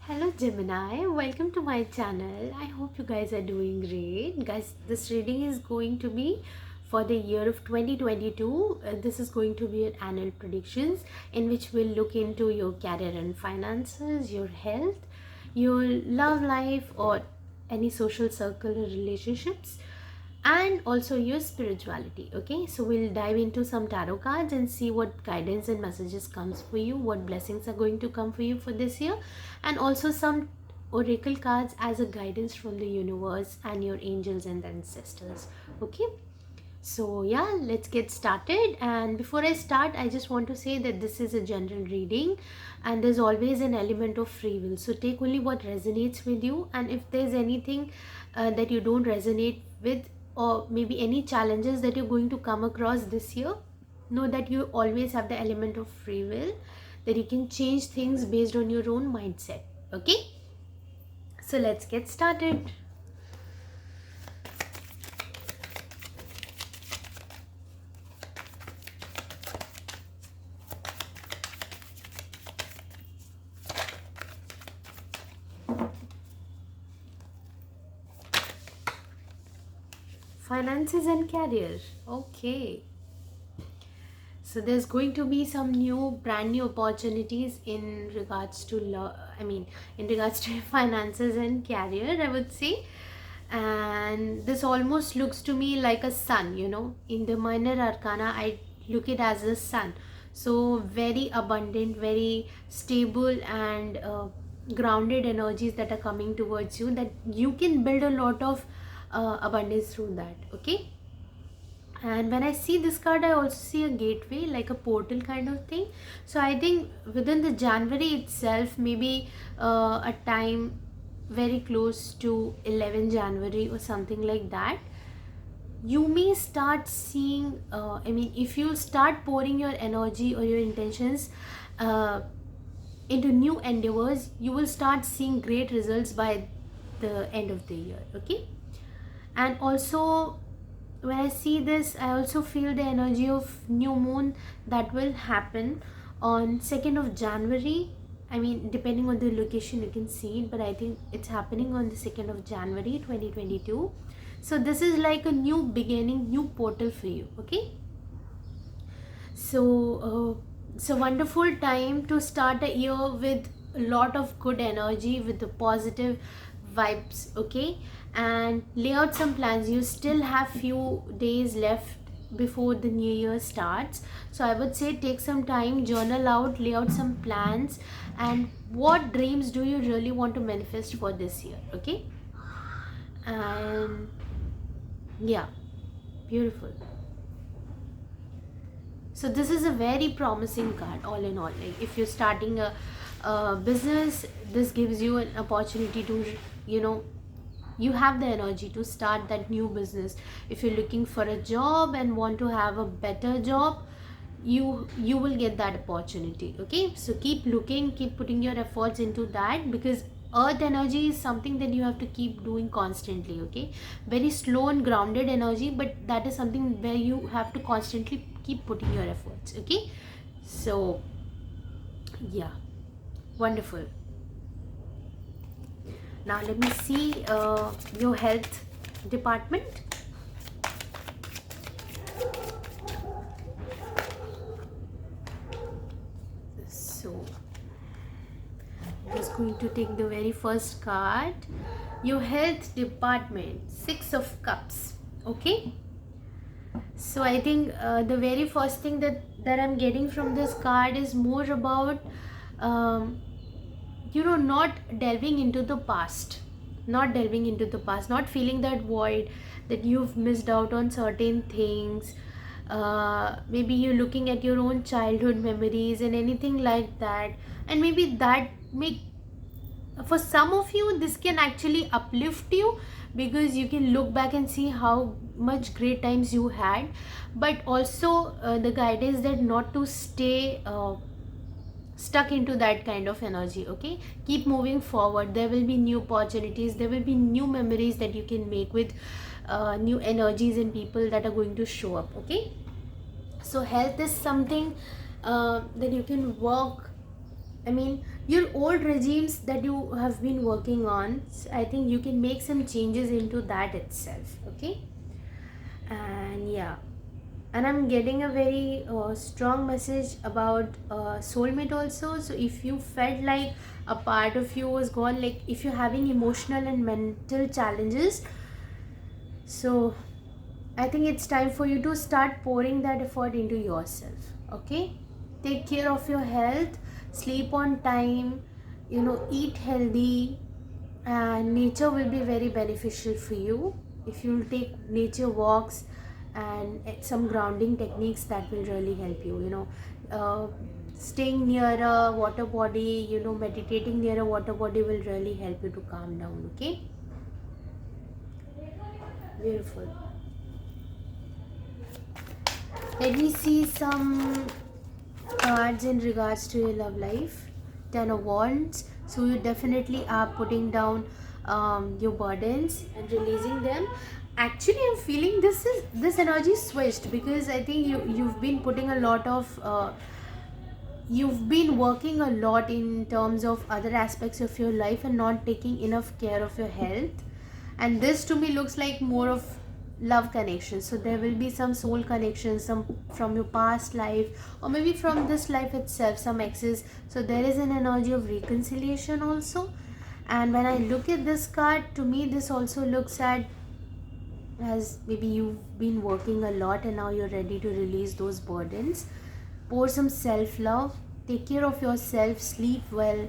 Hello Gemini, welcome to my channel. I hope you guys are doing great. Guys, this reading is going to be for the year of 2022. This is going to be an annual predictions in which we'll look into your career and finances, your health, your love life or any social circle or relationships, and also your spirituality. Okay, so we'll dive into some tarot cards and see what guidance and messages comes for you, what blessings are going to come for you for this year, and also some oracle cards as a guidance from the universe and your angels and ancestors. Okay, so yeah, let's get started. And before I start, I just want to say that this is a general reading and there's always an element of free will, so take only what resonates with you. And if there's anything that you don't resonate with, or maybe any challenges that you're going to come across this year, know that you always have the element of free will, that you can change things based on your own mindset. Okay, so let's get started. Finances and career. Okay, so there's going to be some brand new opportunities in regards to in regards to finances and career, I would say. And this almost looks to me like a sun, in the minor arcana I look it as a sun. So very abundant, very stable and grounded energies that are coming towards you, that you can build a lot of abundance through that. Okay, and when I see this card, I also see a gateway, like a portal kind of thing. So I think within the January itself, maybe a time very close to 11 January or something like that, you may start seeing if you start pouring your energy or your intentions uh, into new endeavors, you will start seeing great results by the end of the year. Okay, and also when I see this, I also feel the energy of new moon that will happen on 2nd of January. I mean, depending on the location you can see it, but I think it's happening on the 2nd of January 2022. So this is like a new beginning, new portal for you. Okay, so it's a wonderful time to start a year with a lot of good energy, with the positive vibes. Okay, and lay out some plans. You still have few days left before the new year starts, so I would say take some time, journal out, lay out some plans, and what dreams do you really want to manifest for this year. Okay, and yeah, beautiful. So this is a very promising card, all in all. Like if you're starting a business, this gives you an opportunity to, you know you have the energy to start that new business. If you're looking for a job and want to have a better job, you will get that opportunity. Okay, so keep looking, keep putting your efforts into that, because earth energy is something that you have to keep doing constantly. Okay, very slow and grounded energy, but that is something where you have to constantly keep putting your efforts. Okay, so yeah, wonderful. Now let me see your health department. So I'm just going to take the very first card. Your health department, 6 of Cups. Okay, so I think the very first thing that I'm getting from this card is more about not delving into the past, not feeling that void, that you've missed out on certain things. Maybe you're looking at your own childhood memories and anything like that, and maybe that make, for some of you, this can actually uplift you, because you can look back and see how much great times you had. But also the guidance that not to stay stuck into that kind of energy. Okay, keep moving forward. There will be new opportunities, there will be new memories that you can make with new energies and people that are going to show up. Okay, so health is something that you can work, your old regimes that you have been working on, I think you can make some changes into that itself. Okay. And yeah, and I'm getting a very strong message about soulmate also. So if you felt like a part of you was gone, like if you're having emotional and mental challenges, so I think it's time for you to start pouring that effort into yourself. Okay. Take care of your health, sleep on time, eat healthy, and nature will be very beneficial for you. If you'll take nature walks and some grounding techniques, that will really help you. Staying near a water body, meditating near a water body will really help you to calm down. Okay. Beautiful. Let me see some cards in regards to your love life. 10 of Wands. So you definitely are putting down your burdens and releasing them. Actually, I'm feeling this energy switched, because I think you've been putting a lot of you've been working a lot in terms of other aspects of your life and not taking enough care of your health. And this to me looks like more of love connection. So there will be some soul connection, some from your past life, or maybe from this life itself, some exes. So there is an energy of reconciliation also. And when I look at this card, to me this also looks at as maybe you've been working a lot and now you're ready to release those burdens. Pour some self love, take care of yourself, sleep well.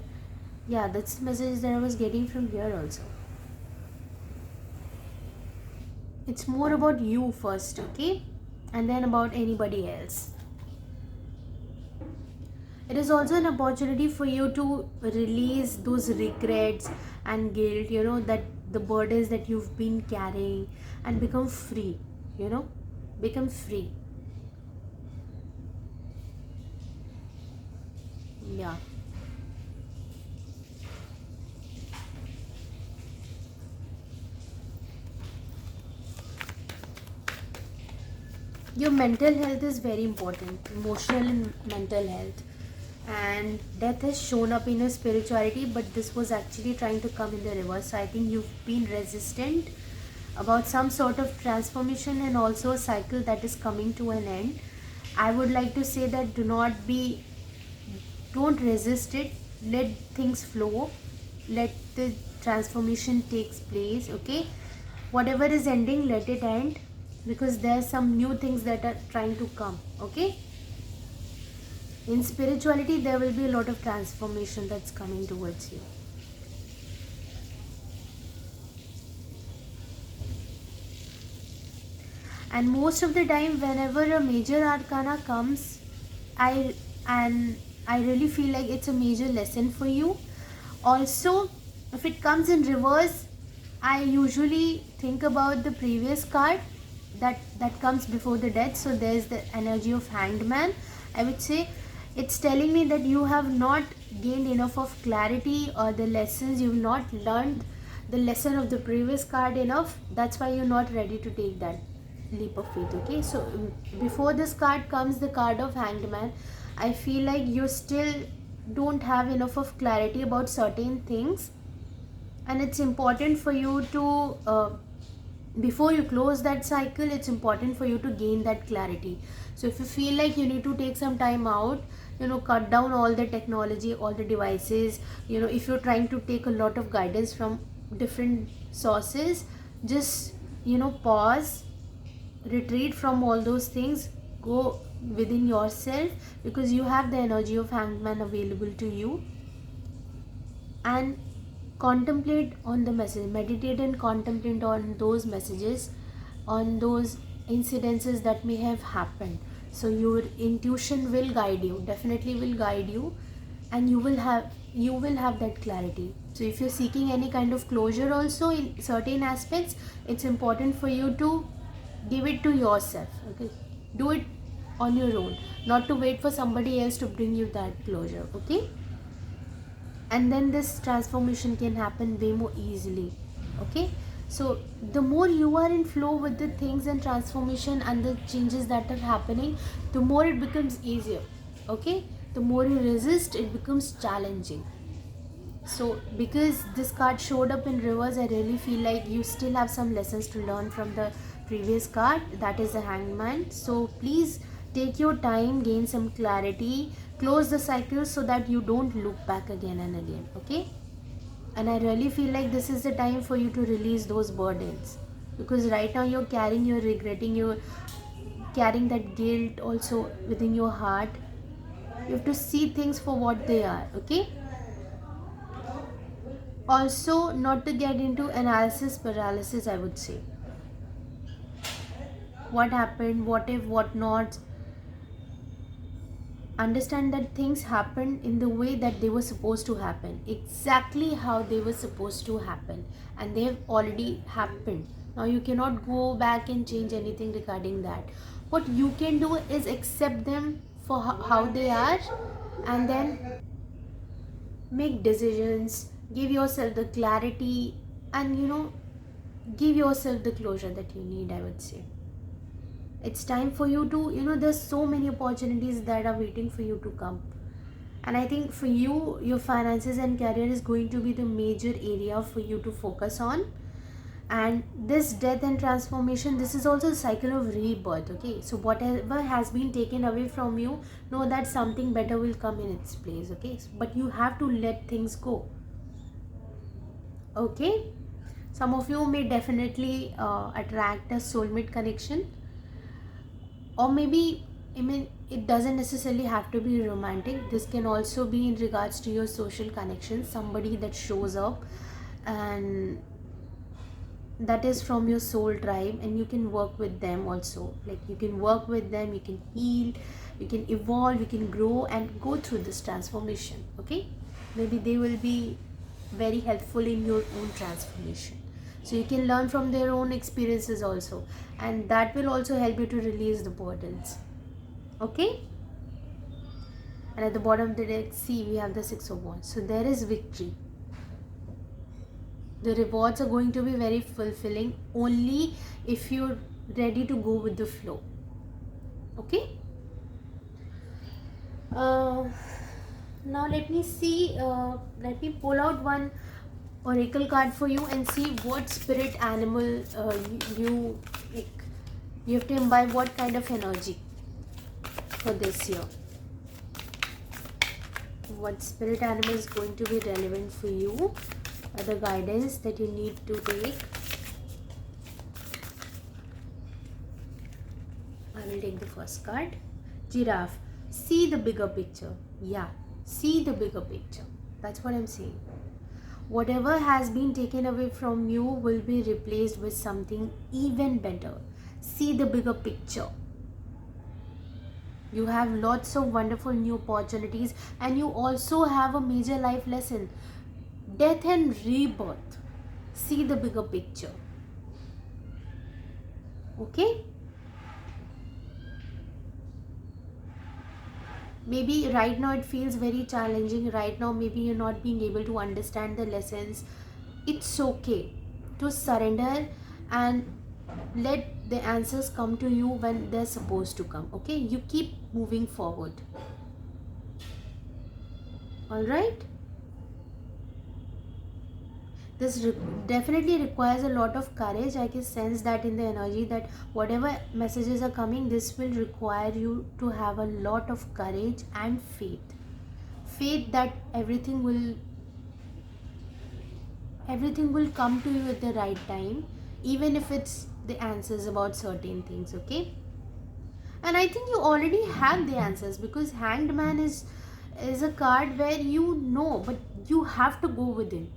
Yeah, that's the message that I was getting from here also. It's more about you first, okay? And then about anybody else. It is also an opportunity for you to release those regrets and guilt, that the burdens that you've been carrying, and become free, become free. Yeah. Your mental health is very important, emotional and mental health. And death has shown up in your spirituality, but this was actually trying to come in the reverse. So I think you've been resistant about some sort of transformation and also a cycle that is coming to an end. I would like to say that don't resist it, let things flow, let the transformation takes place. Okay, whatever is ending, let it end, because there's some new things that are trying to come. Okay, in spirituality there will be a lot of transformation that's coming towards you. And most of the time whenever a major arcana comes, i I really feel like it's a major lesson for you. Also, if it comes in reverse, I usually think about the previous card that comes before the death. So there's the energy of Hanged Man. I would say it's telling me that you have not gained enough of clarity, or the lessons you've not learned the lesson of the previous card enough. That's why you're not ready to take that leap of faith. Okay, so before this card comes the card of Hanged Man, I feel like you still don't have enough of clarity about certain things, and it's important for you to before you close that cycle, it's important for you to gain that clarity. So if you feel like you need to take some time out, cut down all the technology, all the devices, if you're trying to take a lot of guidance from different sources, just pause, retreat from all those things, go within yourself, because you have the energy of Hanged Man available to you. And contemplate on the message, meditate and contemplate on those messages, on those incidences that may have happened. So your intuition will guide you, definitely will guide you, and you will have that clarity. So if you're seeking any kind of closure also in certain aspects, it's important for you to give it to yourself. Okay, do it on your own, not to wait for somebody else to bring you that closure. Okay, and then this transformation can happen way more easily. Okay, so the more you are in flow with the things and transformation and the changes that are happening, the more it becomes easier. Okay, the more you resist, it becomes challenging. So because this card showed up in reverse, I really feel like you still have some lessons to learn from the previous card, that is the Hangman. So please take your time, gain some clarity, close the cycle so that you don't look back again and again. Okay, and I really feel like this is the time for you to release those burdens, because right now you're regretting, you're carrying that guilt also within your heart. You have to see things for what they are. Okay, also not to get into analysis paralysis, I would say. What happened, what if, what not. Understand that things happened in the way that they were supposed to happen, exactly how they were supposed to happen, and they have already happened. Now you cannot go back and change anything regarding that. What you can do is accept them for how they are, and then make decisions, give yourself the clarity, and give yourself the closure that you need, I would say. It's time for you to, there's so many opportunities that are waiting for you to come. And I think for you, your finances and career is going to be the major area for you to focus on. And this death and transformation, this is also a cycle of rebirth. Okay, so whatever has been taken away from you, know that something better will come in its place. Okay, but you have to let things go. Okay, some of you may definitely attract a soulmate connection, or maybe, I mean, it doesn't necessarily have to be romantic. This can also be in regards to your social connections, somebody that shows up and that is from your soul tribe, and you can work with them also. Like, you can work with them, you can heal, you can evolve, you can grow and go through this transformation. Okay, maybe they will be very helpful in your own transformation, so you can learn from their own experiences also, and that will also help you to release the burdens. Okay, and at the bottom of the deck, see, we have the Six of Wands. So there is victory. The rewards are going to be very fulfilling only if you're ready to go with the flow. Okay, uh, now let me see, let me pull out one oracle card for you and see what spirit animal you like, you have to imbibe what kind of energy for this year. What spirit animal is going to be relevant for you, the guidance that you need to take. I will take the first card. Giraffe. See the bigger picture. Yeah, see the bigger picture. That's what I'm saying. Whatever has been taken away from you will be replaced with something even better. See the bigger picture. You have lots of wonderful new opportunities, and you also have a major life lesson. Death and rebirth. See the bigger picture. Okay? Maybe right now it feels very challenging. Right now, maybe you're not being able to understand the lessons. It's okay to surrender and let the answers come to you when they're supposed to come. Okay? You keep moving forward. Alright? This definitely requires a lot of courage. I can sense that in the energy, that whatever messages are coming, this will require you to have a lot of courage and faith that everything will come to you at the right time, even if it's the answers about certain things. Okay, and I think you already have the answers, because Hanged Man is a card where but you have to go within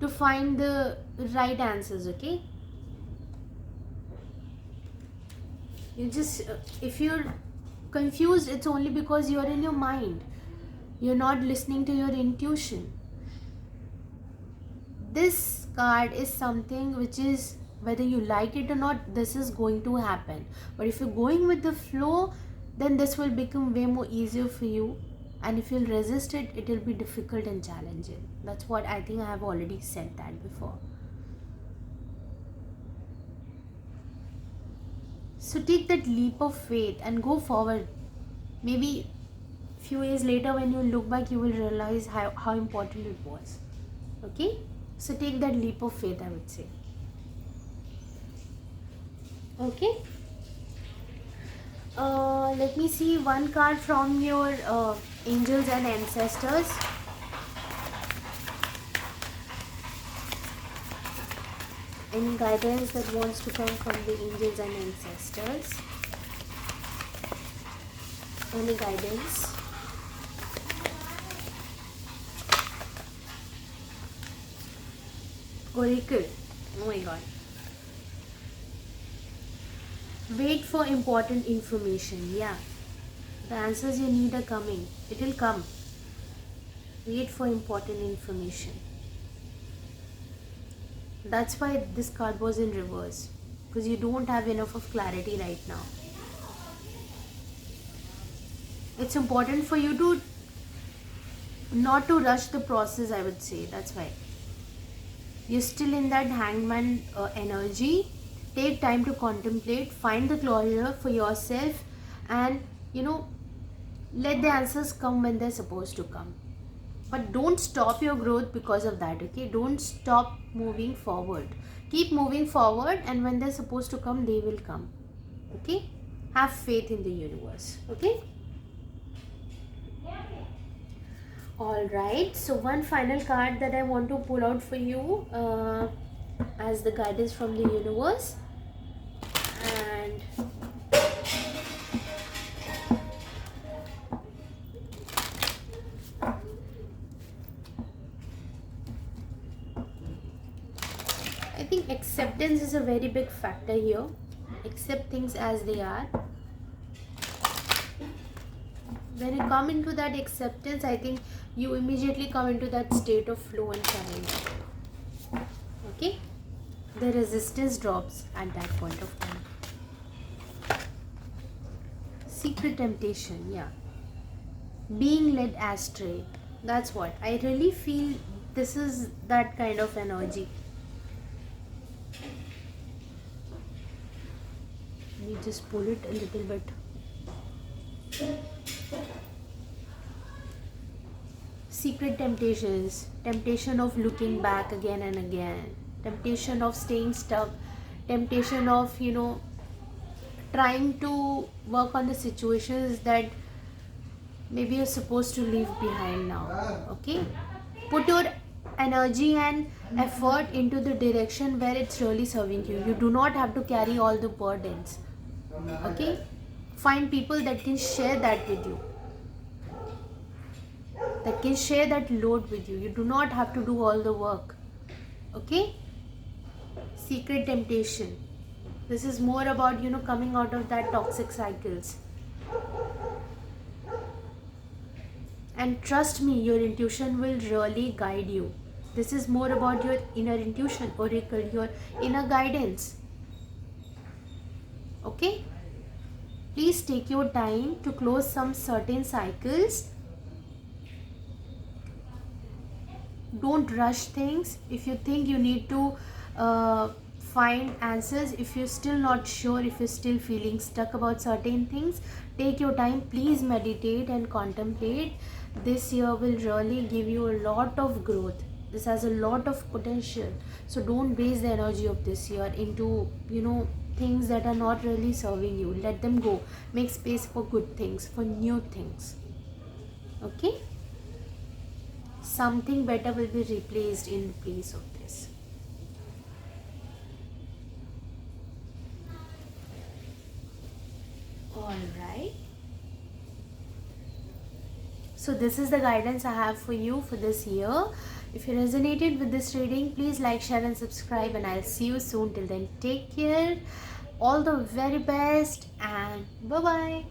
to find the right answers. Okay, you just if you're confused, it's only because you're in your mind, you're not listening to your intuition. This card is something which is, whether you like it or not, this is going to happen. But if you're going with the flow, then this will become way more easier for you, and if you'll resist it, it will be difficult and challenging. That's what I think. I have already said that before. So take that leap of faith and go forward. Maybe few years later when you look back, you will realize how important it was. Okay, so take that leap of faith, I would say. Okay, let me see one card from your angels and ancestors. Any guidance that wants to come from the angels and ancestors? Any guidance? Oracle. Oh my god. Wait for important information. Yeah. The answers you need are coming. It will come. Wait for important information. That's why this card was in reverse. Because you don't have enough of clarity right now. It's important for you to not to rush the process, I would say. That's why. You're still in that hangman energy. Take time to contemplate, find the closure for yourself, and let the answers come when they're supposed to come. But don't stop your growth because of that, okay? Don't stop moving forward. Keep moving forward, and when they're supposed to come, they will come. Okay? Have faith in the universe. Okay? Alright, so one final card that I want to pull out for you as the guidance from the universe. And I think acceptance is a very big factor here. Accept things as they are. When you come into that acceptance, I think you immediately come into that state of flow and surrender. Okay? The resistance drops at that point of time. Secret temptation, yeah. Being led astray. That's what. I really feel this is that kind of energy. Let me just pull it a little bit. Secret temptations, temptation of looking back again and again, temptation of staying stuck, temptation of trying to work on the situations that maybe you're supposed to leave behind now. Okay, put your energy and effort into the direction where it's really serving you. You do not have to carry all the burdens. Okay, find people that can share that with you, that can share that load with you. You do not have to do all the work. Okay? Secret temptation. This is more about coming out of that toxic cycles. And trust me, your intuition will really guide you. This is more about your inner intuition, oracle, your inner guidance. Okay? Please take your time to close some certain cycles. Don't rush things. If you think you need to find answers, if you're still not sure, if you're still feeling stuck about certain things, take your time. Please meditate and contemplate. This year will really give you a lot of growth. This has a lot of potential. So don't waste the energy of this year into things that are not really serving you. Let them go. Make space for good things, for new things. Okay? Something better will be replaced in place of this. Alright. So this is the guidance I have for you for this year. If you resonated with this reading, please like, share and subscribe, and I'll see you soon. Till then, take care. All the very best and bye-bye.